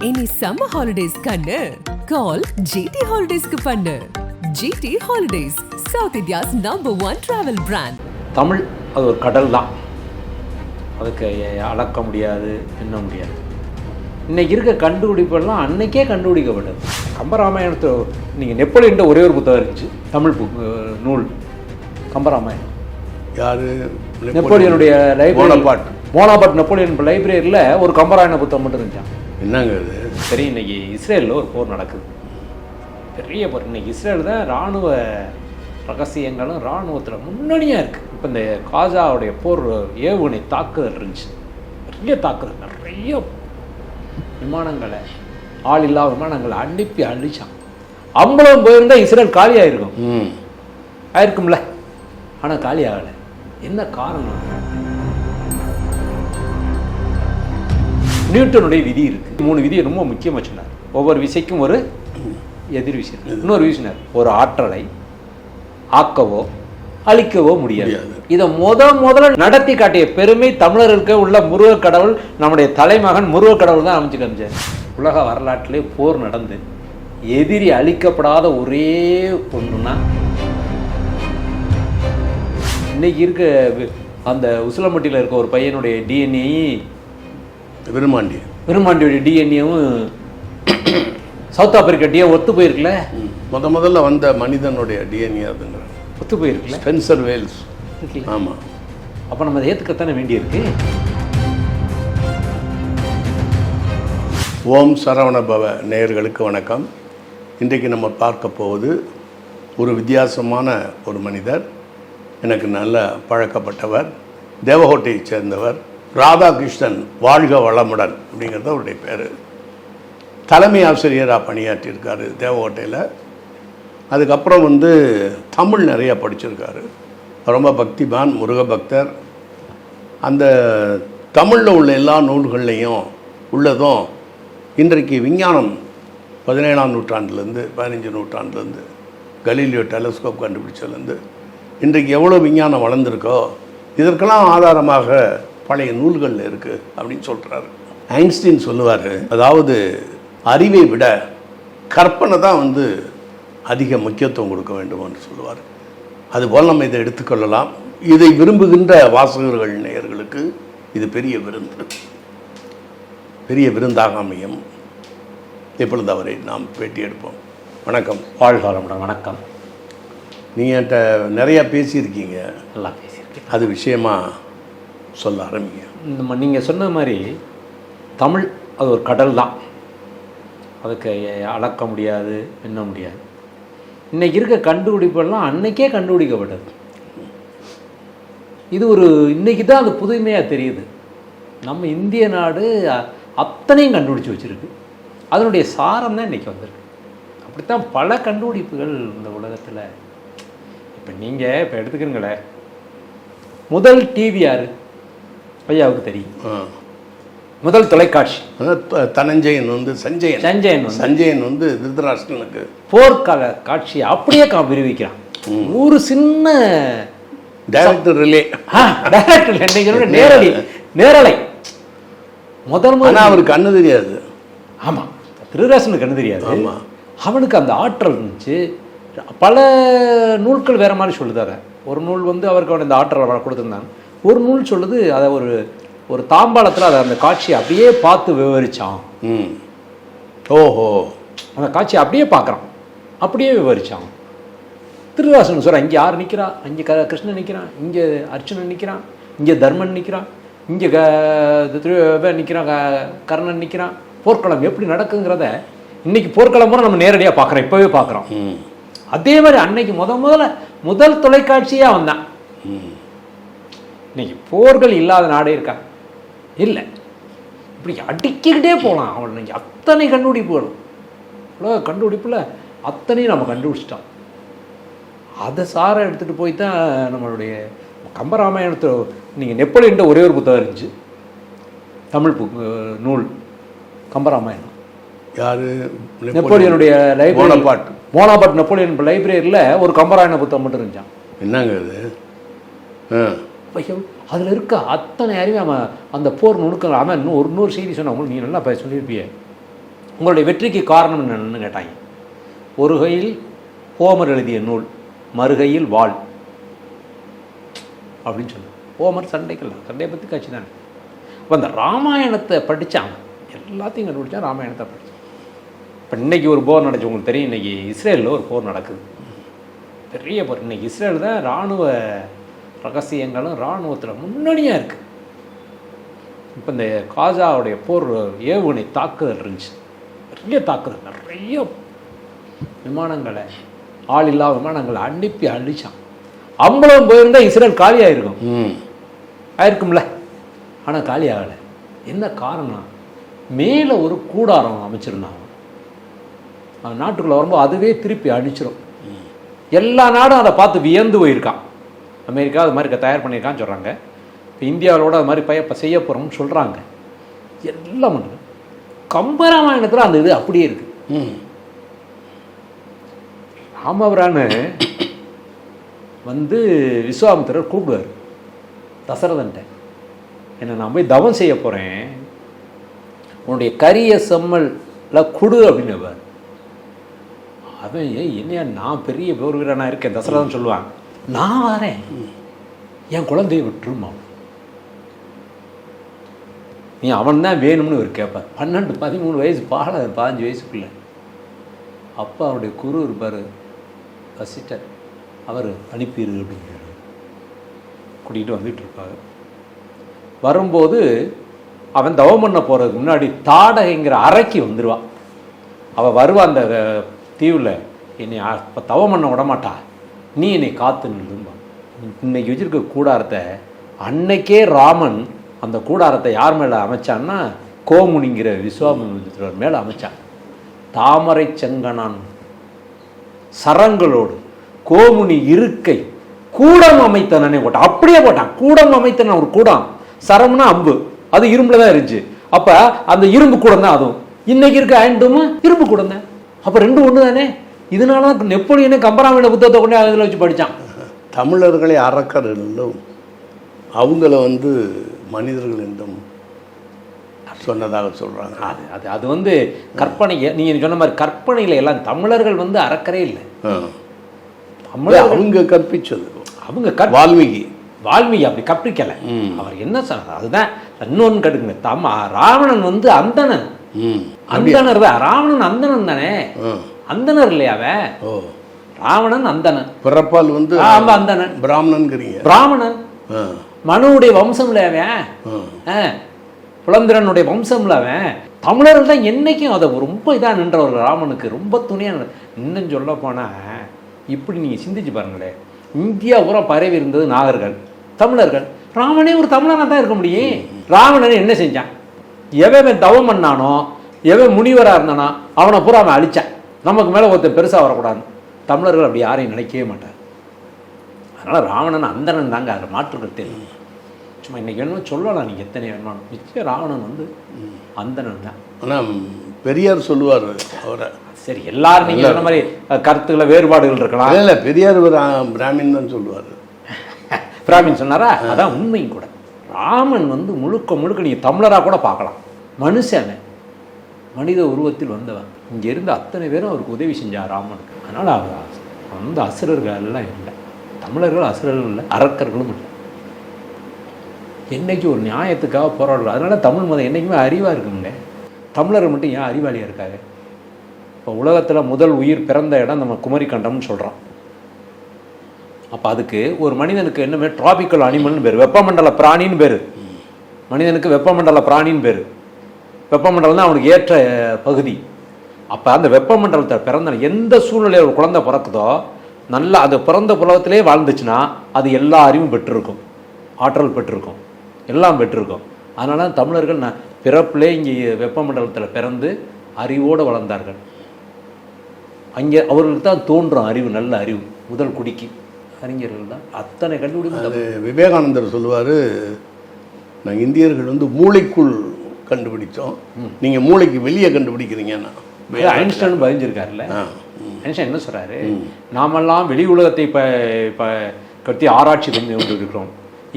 இனி summer holidays கண்ணு கால் GT ஹாலிடேஸ்க்கு பண்ணு. GT holidays, south India's #1 travel brand. Tamil அது ஒரு கடல் தான், அதுக்கு அளக்க முடியாது, எண்ண முடியாது. இன்றைக்கி இருக்க கண்டுபிடிப்பெல்லாம் அன்னைக்கே கண்டுபிடிக்கப்பட்டது. கம்பராமாயணத்தை நீங்கள் நெப்போலியன்ட்ட ஒரே ஒரு புத்தகம் இருந்துச்சு, தமிழ் நூல் கம்பராமாயணம். யார்? நெப்போலியனுடைய லைப்ரரி, போனாபார்ட் நெப்போலியன் லைப்ரரியில் ஒரு கம்பராமாயண புத்தகம் மட்டும் இருந்துச்சான். என்னங்க அது? சரி, இன்றைக்கி இஸ்ரேலில் ஒரு போர் நடக்குது, பெரிய போர். இன்றைக்கி இஸ்ரேல் தான் இராணுவ ரகசியங்களும் இராணுவத்தில் முன்னணியாக இருக்குது. இப்போ இந்த காசாவுடைய போர் ஏவுகணை தாக்குதல் இருந்துச்சு, பெரிய தாக்குதல், நிறைய விமானங்களை, ஆள் இல்லாத விமானங்களை அனுப்பி அழிச்சான். அம்பளம் போயிருந்தால் இஸ்ரேல் காலி ஆகிருக்கும், ஆயிருக்கும்ல. ஆனால் காலி ஆகலை. என்ன காரணம்? நியூட்டனுடைய விதி இருக்குது. 3 விதியை ரொம்ப முக்கியமாக சொன்னார். ஒவ்வொரு விசைக்கும் ஒரு எதிர் விசை. இன்னொரு விசைனார், ஒரு ஆற்றலை ஆக்கவோ அழிக்கவோ முடியாது. இதை முதல்ல நடத்தி காட்டிய பெருமை தமிழருக்கு உள்ள முருகக் கடவுள், நம்முடைய தலைமகன் முருகக் கடவுள் தான் அமைச்சு காமிச்சார். உலக வரலாற்றிலே போர் நடந்து எதிரி அழிக்கப்படாத ஒரே ஒன்றுனா இன்னைக்கு இருக்க அந்த உசிலம்பட்டியில் இருக்க ஒரு பையனுடைய டிஎன்ஏ, விருமாண்டியோட டிஎன்ஏவும் சவுத் ஆப்பிரிக்கா டிஎன்ஏ ஒத்து போயிருக்குல்ல. முதல்ல வந்த மனிதனுடைய டிஎன்ஏ அதுங்கிற ஒத்து போயிருக்குல்ல, ஸ்பென்சர் வேல்ஸ். ஆமாம். அப்போ நம்ம அதை ஏற்றுக்கத்தானே வேண்டியிருக்கு. ஓம் சரவணபவ நேயர்களுக்கு வணக்கம். இன்றைக்கு நம்ம பார்க்க போவது ஒரு வித்தியாசமான ஒரு மனிதர். எனக்கு நல்ல பழக்கப்பட்டவர், தேவகோட்டையை சேர்ந்தவர், ராதாகிருஷ்ணன் வாழ்க வளமுடன் அப்படிங்கிறது அவருடைய பேர். தலைமை ஆசிரியராக பணியாற்றியிருக்காரு தேவகோட்டையில். அதுக்கப்புறம் தமிழ் நிறையா படிச்சிருக்காரு. ரொம்ப பக்திமான், முருக பக்தர். அந்த தமிழில் உள்ள எல்லா நூல்கள்லையும் உள்ளதும் இன்றைக்கு விஞ்ஞானம் 17ஆம் நூற்றாண்டுலேருந்து 15 நூற்றாண்டுலேருந்து கலீலியோ டெலஸ்கோப் கண்டுபிடிச்சதுலேருந்து இன்றைக்கு எவ்வளோ விஞ்ஞானம் வளர்ந்துருக்கோ இதற்கெல்லாம் ஆதாரமாக பழைய நூல்களில் இருக்குது அப்படின்னு சொல்கிறாரு. ஐன்ஸ்டீன் சொல்லுவார், அதாவது அறிவை விட கற்பனை தான் அதிக முக்கியத்துவம் கொடுக்க வேண்டும் என்று சொல்லுவார். அதுபோல் நம்ம இதை எடுத்துக்கொள்ளலாம். இதை விரும்புகின்ற வாசகர்கள் நேயர்களுக்கு இது பெரிய விருந்து, பெரிய விருந்தாக அமையும். இப்பொழுது அவரை நாம் பேட்டி எடுப்போம். வணக்கம். வாழ்காலம். வணக்கம். நீங்கள் என்கிட்ட நிறையா பேசியிருக்கீங்க. நல்லா பேசியிருக்கீங்க. அது விஷயமா சொல்ல ஆரம்பிங்க. நீங்கள் சொன்ன மாதிரி தமிழ் அது ஒரு கடல் தான், அதுக்கு அளக்க முடியாது, எண்ண முடியாது. இன்றைக்கி இருக்க கண்டுபிடிப்பெல்லாம் அன்னைக்கே கண்டுபிடிக்கப்பட்டது. இது ஒரு இன்றைக்கி தான் அது புதுமையாக தெரியுது. நம்ம இந்திய நாடு அத்தனையும் கண்டுபிடிச்சி வச்சுருக்கு. அதனுடைய சாரம் தான் இன்றைக்கி வந்திருக்கு. அப்படித்தான் பல கண்டுபிடிப்புகள் இந்த உலகத்தில். இப்போ நீங்கள் இப்போ எடுத்துக்கிறீங்களே, முதல் டிவி யார்? ஐயாவுக்கு தெரியும். முதல் தொலைக்காட்சி தனஞ்சயன் சஞ்சயன் திருதராஷ்டிரனுக்கு போர்க்கால காட்சியை அப்படியே விரிவிக்கிறான். ஒரு சின்ன டைரக்டர் நேரலை முதல் அவருக்கு கண்ணு தெரியாது. ஆமாம், திருதராஷ்டிரனுக்கு கண்ணு தெரியாது. ஆமாம், அவனுக்கு அந்த ஆற்றல் இருந்துச்சு. பல நூல்கள் வேறு மாதிரி சொல்லுதாங்க. ஒரு நூல் அவருக்கு இந்த ஆற்றல் கொடுத்துருந்தாங்க. ஒரு நூல் சொல்லுது, அதை ஒரு தாம்பாளத்தில் அதை அந்த காட்சியை அப்படியே பார்த்து விவரித்தான். ஓஹோ, அந்த காட்சியை அப்படியே பார்க்குறான், அப்படியே விவரித்தான். திருதராஷ்டிரன் சொல்கிறான், இங்கே யார் நிற்கிறா? இங்கே கிருஷ்ணன் நிற்கிறான், இங்கே அர்ஜுனன் நிற்கிறான், இங்கே தர்மன் நிற்கிறான், இங்கே நிற்கிறான், கர்ணன் நிற்கிறான். போர்க்களம் எப்படி நடக்குங்கிறத இன்னைக்கு போர்க்களம் பூரா நம்ம நேரடியாக பார்க்குறோம், இப்போவே பார்க்குறோம். அதே மாதிரி அன்னைக்கு முதல் தொலைக்காட்சியாக வந்தான். இன்னைக்கு போர்கள் இல்லாத நாடே இருக்கா? இல்லை. இப்படி அடிக்கிக்கிட்டே போகலாம். அவன் இன்னைக்கு அத்தனை கண்டுபிடிப்புகளும், உலக கண்டுபிடிப்பில் அத்தனையும் நம்ம கண்டுபிடிச்சிட்டோம். அதை சார எடுத்துகிட்டு போய் தான் நம்மளுடைய கம்பராமாயணத்தை, நீங்கள் நெப்போலியன்ட்ட ஒரே ஒரு புத்தகம் இருந்துச்சு, தமிழ் நூல் கம்பராமாயணம். யார்? நெப்போலியனுடைய லைப்ரரி, போனாபார்ட் நெப்போலியன் லைப்ரரியில் ஒரு கம்பராமாயண புத்தகம் மட்டும் இருந்துச்சான். என்னங்க அது? அதில் இருக்க அத்தனை அறிவு அவன் அந்த போர் நுணுக்கங்கள். அவன் இன்னும் ஒரு செய்தி சொன்ன உங்களுக்கு நீ நல்லா சொல்லியிருப்பிய. உங்களுடைய வெற்றிக்கு காரணம் என்னன்னு கேட்டாங்க. ஒரு கையில் ஹோமர் எழுதிய நூல், மறுகையில் வாள் அப்படின்னு சொல்லுவாங்க. ஹோமர் சண்டையை பற்றி காட்சி தானே. இப்போ அந்த ராமாயணத்தை படித்தாங்க, எல்லாத்தையும் கண்டுபிடிச்சா ராமாயணத்தை படித்தாங்க. இப்போ இன்றைக்கி ஒரு போர் நடந்துச்சு, உங்களுக்கு தெரியும். இன்றைக்கி இஸ்ரேலில் ஒரு போர் நடக்குது, பெரிய போர். இன்றைக்கி இஸ்ரேல் தான் இராணுவ ரகசியங்களும் இராணுவத்தில் முன்னணியாக இருக்குது. இப்போ இந்த காசாவுடைய போர் ஏவுகணை தாக்குதல் இருந்துச்சு, பெரிய தாக்குதல். நிறைய விமானங்களை, ஆளில்லா விமானங்களை அனுப்பி அழிச்சான். அம்பளம் போயிருந்தால் இஸ்ரேல் காலி ஆயிருக்கும்ல. ஆனால் காலி ஆகலை. என்ன காரணம்? மேலே ஒரு கூடாரம் அமைச்சிருந்தாங்க. நாட்டுக்குள்ளே வரும்போது அதுவே திருப்பி அடிச்சிடும். எல்லா நாடும் அதை பார்த்து வியந்து போயிருக்கான். அமெரிக்கா அது மாதிரி தயார் பண்ணியிருக்கான்னு சொல்கிறாங்க. இப்போ இந்தியாவோட அது மாதிரி இப்போ செய்ய போகிறோம்னு சொல்கிறாங்க. எல்லாம் பண்ணுது. கம்பராமாயணத்தில் அந்த இது அப்படியே இருக்குது. ராமபிரான்னு வந்து விஸ்வாமித்திரர் கூப்பிடுவார் தசரதன்ட்ட, என்னை நான் போய் தவம் செய்ய போகிறேன், உன்னுடைய கரிய செம்மல்ல குடு அப்படின்னு. அவன் என்னையா, நான் பெரிய போர் வீரனாக இருக்கேன் தசரதன் சொல்லுவான், நான் வரேன், என் குழந்தைய விட்டுருமா, நீ அவன் தான் வேணும்னு ஒரு கேட்பார். 12-13 வயசு, 15 வயசுக்குள்ள. அப்போ அவருடைய குரு இருப்பார் வசிட்டர், அவர் அனுப்பிடு அப்படிங்கிறார். கூட்டிகிட்டு வந்துட்டு இருப்பாங்க. வரும்போது அவன் தவம் பண்ண போகிறதுக்கு முன்னாடி தாடகைங்கிற அறைக்கு வந்துடுவான். அவள் வருவா அந்த தீவில், என்னை இப்போ தவம் பண்ண விடமாட்டா, நீ என்னை காத்து நில்லும்பா. இன்னைக்கு வச்சுருக்க கூடாரத்தை அன்னைக்கே ராமன் அந்த கூடாரத்தை யார் மேலே அமைச்சான்னா கோமுனிங்கிற விஸ்வாமித்திரர் மேலே அமைச்சான். தாமரை செங்கனான் சரங்களோடு கோமுனி இருக்கை கூடம் அமைத்தனே போட்டான். அப்படியே போட்டான். கூடம் அமைத்தன ஒரு கூடம், சரம்னா அம்பு, அது இரும்புல தான் இருந்துச்சு. அப்போ அந்த இரும்பு கூடம் தான் அதுவும். இன்னைக்கு இருக்க அயன்டூமு இரும்பு கூடம் தான். அப்போ ரெண்டும் ஒன்று தானே. இதனால நெப்போலியனே கம்பராமாயண புத்தகத்தை கொண்டே அதில் வச்சு படித்தான். தமிழர்களை அறக்கர் என்றும் அவங்கள வந்து மனிதர்கள் என்றும் சொன்னதாக சொல்கிறாங்க. அது அது அது வந்து கற்பனை. நீங்கள் சொன்ன மாதிரி கற்பனையில் எல்லாம் தமிழர்கள் வந்து அறக்கரே இல்லை. தமிழர் அவங்க கற்பிச்சது. அவங்க வால்மீகி அப்படி கற்பிக்கலை. அவர் என்ன சொன்னார் அதுதான். இன்னொன்று கட்டுங்க, ராவணன் வந்து அந்தணன். அந்தனர் தான் ராவணன். அந்தணன் தானே, அந்தனர் இல்லையா அவன்? ராவணன் அந்தணன், பிறப்பால் வந்து அந்தணன். பிராமணன் மனுவுடைய வம்சம் இல்ல அவன், புலந்திரனுடைய வம்சம் இல்ல அவன். தமிழர்கள் தான் என்னைக்கும் அதை ரொம்ப இதாக நின்றவர்கள். ராமனுக்கு ரொம்ப துணையாக. இன்னும் சொல்ல போனால் இப்படி நீங்கள் சிந்திச்சு பாருங்களேன், இந்தியா பூரா பரவி இருந்தது நாகர்கள், தமிழர்கள். ராமனே ஒரு தமிழனாக தான் இருக்க முடியும். ராவணன் என்ன செஞ்சான்? எவன் தவம் பண்ணானோ, எவன் முனிவராக இருந்தானோ அவனை பூரா அவன் அழிச்சான். நமக்கு மேலே ஒருத்தர் பெருசாக வரக்கூடாது. தமிழர்கள் அப்படி யாரையும் நினைக்கவே மாட்டார். அதனால் ராவணன் அந்தணன் தாங்க, அதில் மாற்றுக்கருத்தே இல்லை. சும்மா இன்றைக்கி வேணுமோ சொல்லலாம் நீங்கள் எத்தனை வேணுமானு. நிச்சயம் ராவணன் வந்து அந்தணன் தான். ஆனால் பெரியார் சொல்லுவார் அவரை. சரி, எல்லாரும் நீங்கள் சொன்ன மாதிரி கருத்துக்களை வேறுபாடுகள் இருக்கலாம். இல்லை, பெரியார் பிராமின் தான் சொல்லுவார். பிராமின் சொன்னாரா? அதான் உண்மையும் கூட. ராமன் வந்து முழுக்க நீங்கள் தமிழராக கூட பார்க்கலாம். மனுஷன், மனித உருவத்தில் வந்தவன். இங்கே இருந்து அத்தனை பேரும் அவருக்கு உதவி செஞ்சார் ராமனுக்கு. அதனால் அவர் அந்த அசுரர்கள் எல்லாம் இல்லை. தமிழர்கள் அசுரர்கள் இல்லை, அரக்கர்களும் இல்லை. என்றைக்கு ஒரு நியாயத்துக்காக போராடுறோம். அதனால தமிழ் மதம் என்றைக்குமே அறிவாக இருக்குங்க. தமிழர்கள் மட்டும் ஏன் அறிவாளியாக இருக்காங்க? இப்போ உலகத்தில் முதல் உயிர் பிறந்த இடம் நம்ம குமரிக்கண்டம்னு சொல்கிறோம். அப்போ அதுக்கு ஒரு மனிதனுக்கு என்ன பேர்? டிராபிக்கல் அனிமல்னு பேர், வெப்பமண்டல பிராணின்னு பேர். மனிதனுக்கு வெப்பமண்டல பிராணின்னு பேர். வெப்பமண்டலம் தான் அவனுக்கு ஏற்ற பகுதி. அப்போ அந்த வெப்பமண்டலத்தை பிறந்த எந்த சூழ்நிலையில் ஒரு குழந்தை பிறக்குதோ, நல்லா அது பிறந்த புலகத்திலே வாழ்ந்துச்சுன்னா அது எல்லா அறிவும் பெற்றிருக்கும், ஆற்றல் பெற்றிருக்கும், எல்லாம் பெற்றிருக்கும். அதனால தமிழர்கள் பிறப்பிலே இங்கே வெப்பமண்டலத்தில் பிறந்து அறிவோடு வளர்ந்தார்கள். அங்கே அவர்களுக்கு தான் தோன்றும் அறிவு, நல்ல அறிவு. முதல் குடிக்கு அறிஞர்கள் தான் அத்தனை கண்டுபிடிப்பு. விவேகானந்தர் சொல்லுவார், நாங்கள் இந்தியர்கள் வந்து மூளைக்குள் கண்டுபிடிச்சோம், நீங்கள் மூளைக்கு வெளியே கண்டுபிடிக்கிறீங்கன்னா. ஐன்ஸ்டைன் பதிஞ்சிருக்காருல்ல. ஐன்ஸ்டைன் என்ன சொல்கிறாரு? நாமெல்லாம் வெளி உலகத்தை இப்போ கட்டி ஆராய்ச்சி பண்ணி கொண்டு இருக்கிறோம்,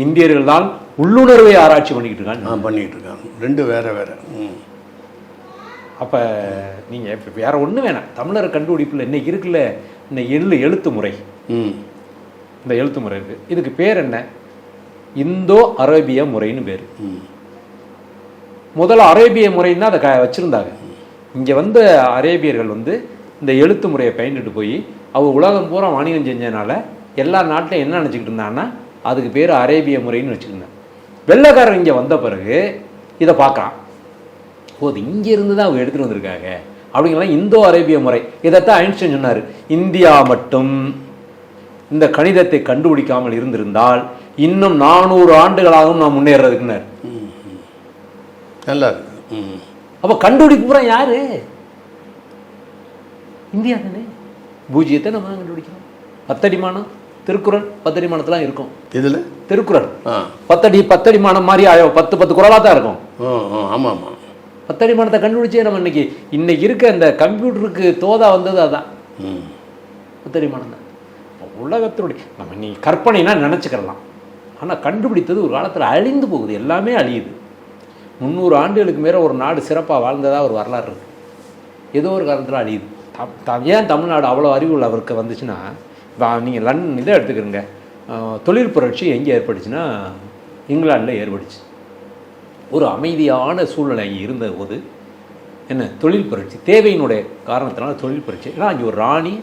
இந்தியர்கள் தான் உள்ளுணர்வை ஆராய்ச்சி பண்ணிக்கிட்டு இருக்காங்க. பண்ணிக்கிட்டு இருக்காங்க. ரெண்டு வேற வேற. அப்போ நீங்கள் இப்போ வேற ஒன்றும் வேணாம், தமிழர் கண்டுபிடிப்பில் இன்னைக்கு இருக்குல்ல இந்த எழுத்து முறை, இந்த எழுத்து முறை இருக்குது, இதுக்கு பேர் என்ன? இந்தோ அரேபிய முறைன்னு பேர். முதல்ல அரேபிய முறைன்னு அதை வச்சுருந்தாங்க. இங்கே வந்து அரேபியர்கள் வந்து இந்த எழுத்து முறையை பயந்துட்டு போய் அவர் உலகம் பூரா வாணிகம் செஞ்சதுனால எல்லா நாட்டிலையும் என்ன நினச்சிக்கிட்டு இருந்தாங்கன்னா அதுக்கு பேர் அரேபிய முறைன்னு வச்சுருந்தாங்க. வெள்ளைக்காரன் இங்கே வந்த பிறகு இதை பார்க்கலாம், போது இங்கேருந்து தான் அவங்க எடுத்துகிட்டு வந்திருக்காங்க அப்படிங்கலாம் இந்தோ அரேபிய முறை. இதைத்தான் ஐன்ஸ்டைன் சொன்னார், இந்தியா மட்டும் இந்த கணிதத்தை கண்டுபிடிக்காமல் இருந்திருந்தால் இன்னும் 400 ஆண்டுகளாகவும் நான் முன்னேறதுக்குன்னார். நல்லா இருக்கு. அப்போ கண்டுபிடிப்பு பூரா யாரு? இந்தியா தானே. பூஜ்ஜியத்தை நம்ம கண்டுபிடிக்கிறோம். 10 அடிமானம் திருக்குறள் 10 அடிமானத்துலாம் இருக்கும். இதில் திருக்குறள் 10 அடிமானம் மாதிரி 10 குறளாக தான் இருக்கும். ஆமாம் ஆமாம். 10 அடிமானத்தை கண்டுபிடிச்சே நம்ம இன்னைக்கு இருக்க இந்த கம்ப்யூட்டருக்கு தோதா வந்தது அதுதான், 10 அடிமானம் தான். உலகத்தினுடைய நம்ம நீ கற்பனைனா நினச்சிக்கிறலாம், ஆனால் கண்டுபிடித்தது ஒரு காலத்தில் அழிந்து போகுது, எல்லாமே அழியுது. 300 ஆண்டுகளுக்கு மேலே ஒரு நாடு சிறப்பாக வாழ்ந்ததாக ஒரு வரலாறு இருக்குது, ஏதோ ஒரு காலத்தில் அழியுது. ஏன் தமிழ்நாடு அவ்வளோ அறிவுள்ள அவருக்கு வந்துச்சுன்னா, நீங்கள் இதை எடுத்துக்கிறீங்க, தொழில் புரட்சி எங்கே ஏற்பட்டுச்சுன்னா இங்கிலாண்டில் ஏற்பட்டுச்சு. ஒரு அமைதியான சூழ்நிலை இருந்த போது என்ன தொழில் புரட்சி, தேவையினுடைய காரணத்தினால தொழில் புரட்சி. ஏன்னா அங்கே ஒரு ராணி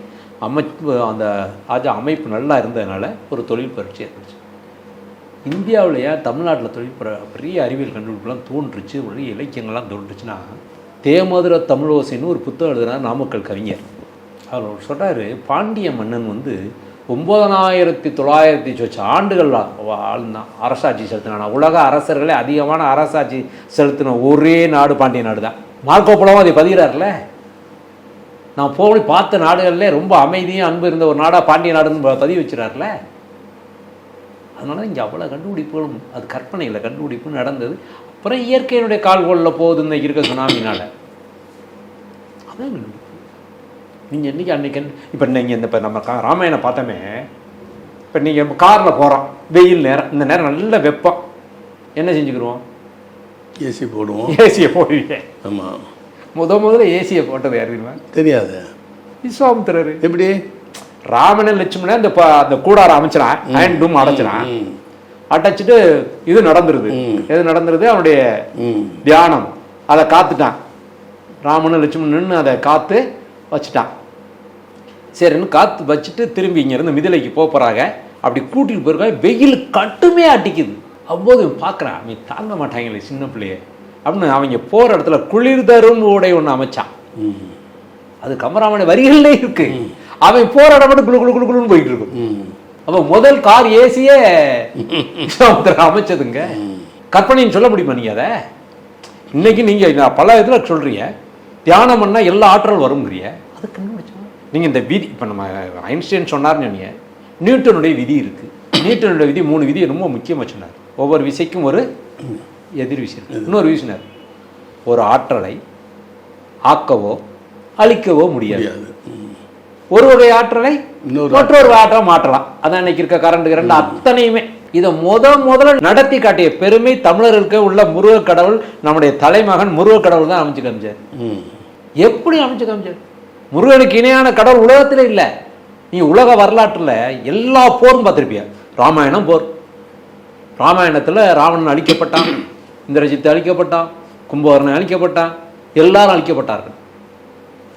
அமைப்பு, அந்த ராஜா அமைப்பு நல்லா இருந்ததுனால ஒரு தொழில் புரட்சி ஏற்பட்டுச்சு. இந்தியாவிலேயே தமிழ்நாட்டில் பெரிய அறிவியல் கண்டுபிடிப்புலாம் தோன்றுச்சு, பெரிய இலக்கியங்கள்லாம் தோன்றுச்சுன்னா தேமதுர தமிழோசைன்னு ஒரு புத்தகம் எழுதுனார் நாமக்கல் கவிஞர். அவர் சொல்கிறாரு, பாண்டிய மன்னன் வந்து 9900 ஆண்டுகள் வாழ்ந்தான், அரசாட்சி செலுத்தினான். உலக அரசர்களே அதிகமான அரசாட்சி செலுத்தின ஒரே நாடு பாண்டிய நாடு தான். மார்க்கோ போலவும் அதை பதிகிறார்ல, நான் போய் பார்த்த நாடுகள்லேயே ரொம்ப அமைதியும் அன்பு இருந்த ஒரு நாடாக பாண்டிய நாடுன்னு பதிவு வச்சுறாருல. அதனால தான் இங்கே அவ்வளோ கண்டுபிடிப்புகளும், அது கற்பனையில் கண்டுபிடிப்பு நடந்தது. அப்புறம் இயற்கையினுடைய கால்கோளில் போகுது இந்த இருக்க சுனாமினால். அதான் நீங்கள் இன்றைக்கி அன்றைக்கி இப்போ நீங்கள் இப்போ நம்ம ராமாயணம் பார்த்தோமே, இப்போ நீங்கள் காரில் போகிறோம், வெயில் நேரம், இந்த நேரம் நல்ல வெப்பம், என்ன செஞ்சுக்கிடுவோம்? ஏசி போடுவோம். ஏசியை போடுவீங்க. ஆமாம். முதல்ல ஏசியை போட்டது யார் தெரியுமா? தெரியாது. விஸ்வாமித்திரர். எப்படி? ராமன லட்சுமணன் அந்த கூடாரம் அமைச்சிடான், ஹேண்டும் அடைச்சிடான், அடைச்சிட்டு இது நடந்துருது. எது நடந்துருது? அவனுடைய தியானம், அதை காத்துட்டான். ராமனும் லட்சுமணன் அதை காத்து வச்சுட்டான். சரின்னு காத்து வச்சுட்டு திரும்பி இங்கேருந்து மிதிலைக்கு போகிறாங்க. அப்படி கூட்டிகிட்டு போயிருக்காங்க, வெயில் கட்டுமே அடிக்குது. அவ்வளோது பார்க்குறான், அவன் தாங்க மாட்டாங்களே சின்ன பிள்ளைய அப்படின்னு அவங்க போகிற இடத்துல குளிர் தரும் ஓடை ஒன்று அமைச்சான். அது கமராமணி வரிகள்லே இருக்கு. அவன் போகிற இடம் மட்டும் குழு குழு குழு குழுன்னு போயிட்டு இருக்கும். அப்போ முதல் கார் ஏசியே அமைச்சதுங்க. கற்பனைன்னு சொல்ல முடியுமா நீங்கள்? அதை இன்னைக்கு நீங்கள் பல இதில் சொல்கிறீங்க, தியானம் பண்ணால் எல்லா ஆற்றல் வருங்கிறிய. அது கண்டுபிடிச்சோம் நீங்கள். இந்த விதி இப்போ நம்ம ஐன்ஸ்டைன் சொன்னார்னு சொன்னீங்க, நியூட்டனுடைய விதி இருக்குது. நியூட்டனுடைய விதி 3 விதியை ரொம்ப முக்கியமாக சொன்னார். ஒவ்வொரு விசைக்கும் ஒரு எதிர் விசை. இன்னொரு விசினார், ஒரு ஆற்றலை ஆக்கவோ அழிக்கவோ முடியாது. ஒரு வகை ஆற்றலை மற்றொரு ஆற்றலை மாற்றலாம். அதான் இன்னைக்கு இருக்க கரண்ட் அத்தனையுமே. இதை முதல்ல நடத்தி காட்டிய பெருமை தமிழருக்கு உள்ள முருக கடவுள், நம்முடைய தலைமகன் முருக கடவுள் தான் அமைச்சு காமிச்சார். எப்படி அமைச்சு காமிச்சார்? முருகனுக்கு இணையான கடவுள் உலகத்திலே இல்லை. நீ உலக வரலாற்றில் எல்லா போரும் பார்த்துருப்பிய. ராமாயணம் போர், ராமாயணத்தில் ராவணன் அழிக்கப்பட்டான், இந்திரஜித்து அழிக்கப்பட்டான், கும்பகர்ணன் அழிக்கப்பட்டான், எல்லாரும் அழிக்கப்பட்டார்கள்.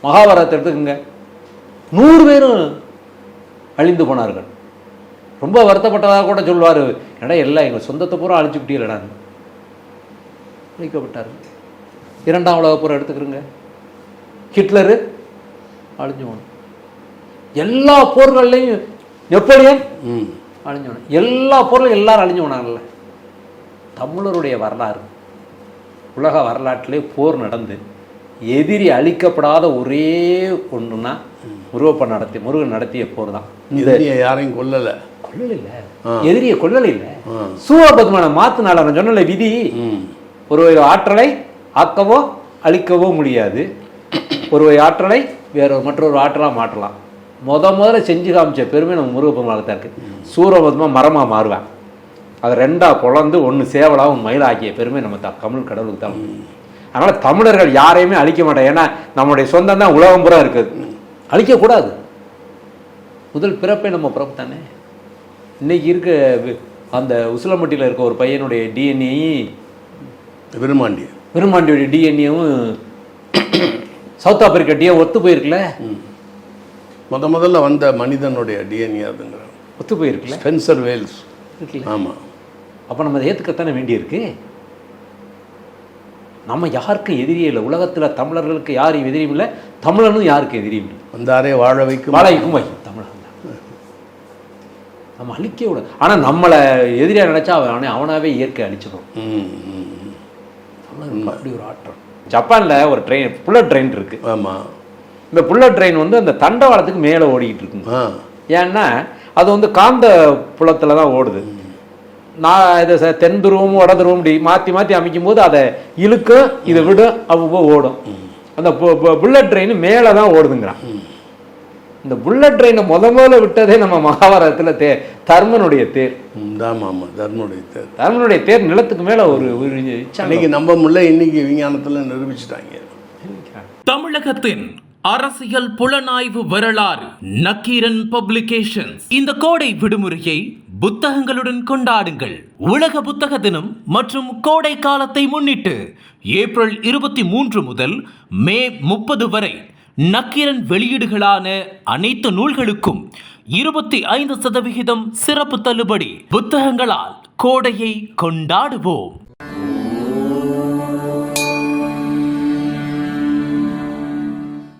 மகாபாரதத்தை எடுத்துக்கங்க, 100 பேரும் அழிந்து போனார்கள். ரொம்ப வருத்தப்பட்டதாக கூட சொல்லுவார், ஏடா எல்லாம் எங்கள் சொந்தத்தை பூரா அழிச்சுக்கிட்டீங்களா, அழிக்கப்பட்டார்கள். 2ஆம் உலக போரை எடுத்துக்கிறோங்க, ஹிட்லரு அழிஞ்சு போன. எல்லா போர்கள்லையும் நெப்போலியன் அழிஞ்சு போன. எல்லா போர்களும் எல்லாரும் அழிஞ்சு போனாங்கல்ல. தமிழருடைய வரலாறு, உலக வரலாற்றிலே போர் நடந்து எதிரி அழிக்கப்படாத ஒரே ஒன்றுனா முருகன் நடத்திய போர் தான். யாரையும் கொல்லலை, எதிரியை கொல்லலை இல்லை. சூரபத்மனை மாத்தினால சொன்ன விதி, ஒரு ஆற்றலை ஆக்கவோ அழிக்கவோ முடியாது, ஒரு ஆற்றலை மற்றொரு ஆற்றலாக மாற்றலாம். முதல்ல செஞ்சு காமிச்ச பெருமை நம்ம முருகப்பெருமாளுக்கு தான் இருக்கு. சூரபத்மா மரமாக மாறுவேன், அதை 2ஆக பொழந்து 1 சேவலாக 1 மயில் ஆக்கிய பெருமை நம்ம தமிழ் கடவுளுக்கு தான். அதனால் தமிழர்கள் யாரையுமே அழிக்க மாட்டாங்க. ஏன்னா நம்மளுடைய சொந்தம் தான் உலகம் பூரா இருக்குது. அழிக்கக்கூடாது. முதல் பிறப்பே நம்ம பிறப்பு தானே. இன்னைக்கு இருக்க அந்த உசிலம்பட்டியில் இருக்க ஒரு பையனுடைய டிஎன்ஏ விருமாண்டியோடைய டிஎன்ஏவும் சவுத் ஆப்பிரிக்கா டிஎன் ஒத்து போயிருக்குல்ல. முதல்ல வந்த மனிதனுடைய டிஎன்ஏ அதுங்கிற ஒத்து போயிருக்குல்ல. ஸ்பென்சர் வேல்ஸ் இருக்குல்ல. ஆமாம். அப்போ நம்ம அதை ஏற்றுக்கத்தானே வேண்டியிருக்கு. நம்ம யாருக்கும் எதிரியே இல்லை. உலகத்தில் தமிழர்களுக்கு யாரும் எதிரியும் இல்லை, தமிழனும் யாருக்கும் எதிரியும் இல்லை. வந்தாரே வாழ வைக்கும் தமிழன் தான். நம்ம அழிக்க விட. ஆனால் நம்மளை எதிரியாக நினச்சா அவனாவே இயற்கை அழிச்சிடும். அப்படி ஒரு ஆற்றம். ஜப்பானில் ஒரு ட்ரெயின், புல்லட் ட்ரெயின் இருக்கு. ஆமாம். இந்த புல்லட் ட்ரெயின் வந்து அந்த தண்டவாளத்துக்கு மேலே ஓடிக்கிட்டு இருக்குங்க. ஏன்னா அது வந்து காந்த புலத்தில் தான் ஓடுது. நான் இதை தென் துருவமும் வட துருவம் இப்படி மாற்றி மாற்றி அமைக்கும் போது அதை இழுக்கும், இதை விடும், அவ்வளோ ஓடும். அந்த புல்லட் ட்ரெயின் மேலே தான் ஓடுதுங்கிறான். இந்த புல்லட் ட்ரெயினை முதல்ல விட்டதே நம்ம மகாபாரதத்தில் தர்மனுடைய தேர். தர்மனுடைய தேர் நிலத்துக்கு மேலே ஒரு இன்னைக்கு நம்ப முடியல. இன்னைக்கு விஞ்ஞானத்தில் நிரூபிச்சுட்டாங்க. தமிழகத்தின் அரசியல் புலனாய்வு வரலாறு நக்கீரன் பப்ளிகேஷன்ஸ். இந்த கோடை விடுமுறையை புத்தகங்களுடன் கொண்டாடுங்கள். உலக புத்தக தினம் மற்றும் கோடை காலத்தை முன்னிட்டு ஏப்ரல் 23 முதல் மே 30 வரை நக்கீரன் வெளியீடுகளான அனைத்து நூல்களுக்கும் 25% சிறப்பு தள்ளுபடி. புத்தகங்களால் கோடையை கொண்டாடுவோம்.